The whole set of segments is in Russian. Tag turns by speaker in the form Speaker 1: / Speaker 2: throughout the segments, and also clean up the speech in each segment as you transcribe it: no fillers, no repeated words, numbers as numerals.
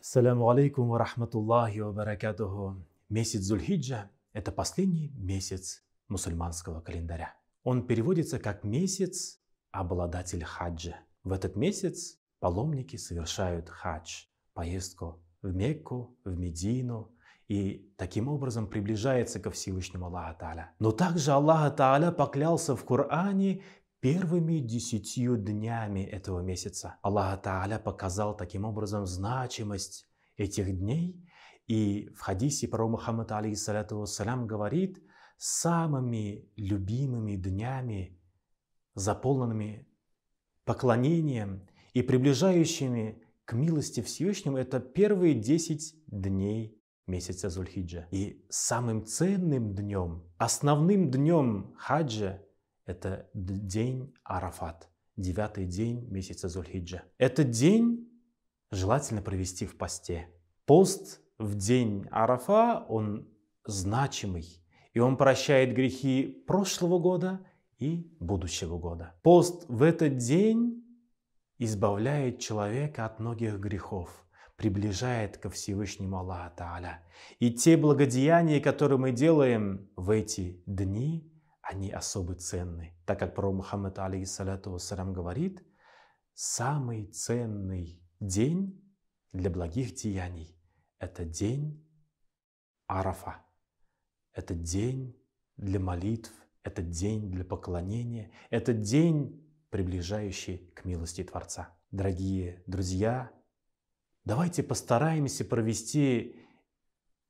Speaker 1: Ассаляму алейкум ва рахматуллахи ва баракатуху. Месяц Зульхиджа – это последний месяц мусульманского календаря. Он переводится как месяц обладатель хаджа. В этот месяц паломники совершают хадж, поездку в Мекку, в Медину, и таким образом приближается ко Всевышнему Аллаху Тааля. Но также Аллах Тааля поклялся в Коране первыми 10 днями этого месяца. Аллах Тааля показал таким образом значимость этих дней. И в хадисе пророк Мухаммад алейхиссаляту вассалям говорит: самыми любимыми днями, заполненными поклонением и приближающими к милости Всевышнему, это первые 10 дней месяца Зульхиджа. И самым ценным днем, основным днем хаджа — это день Арафат, 9-й день месяца Зульхиджа. Этот день желательно провести в посте. Пост в день Арафа, он значимый, и он прощает грехи прошлого года и будущего года. Пост в этот день избавляет человека от многих грехов, приближает ко Всевышнему Аллаху Тааля. И те благодеяния, которые мы делаем в эти дни, они особо ценны. Так как пророк Мухаммад алейхиссаляту вассалям говорит: самый ценный день для благих деяний — это день Арафа. Это день для молитв, это день для поклонения, это день, приближающий к милости Творца. Дорогие друзья, давайте постараемся провести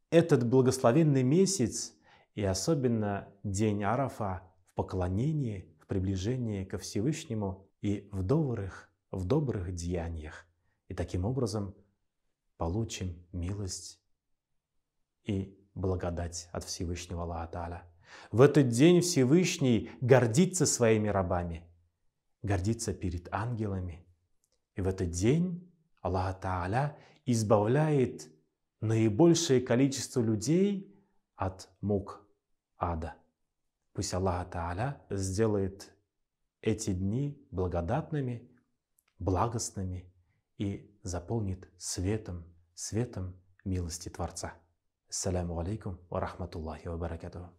Speaker 1: этот благословенный месяц и особенно день Арафа в поклонении, в приближении ко Всевышнему и в добрых деяниях. И таким образом получим милость и благодать от Всевышнего Аллаха Тааля. В этот день Всевышний гордится своими рабами, гордится перед ангелами. И в этот день Аллах Тааля избавляет наибольшее количество людей от мук ада. Пусть Аллах Тааля сделает эти дни благодатными, благостными и заполнит светом милости Творца. Ассаляму алейкум ва рахматуллахи ва баракатуху.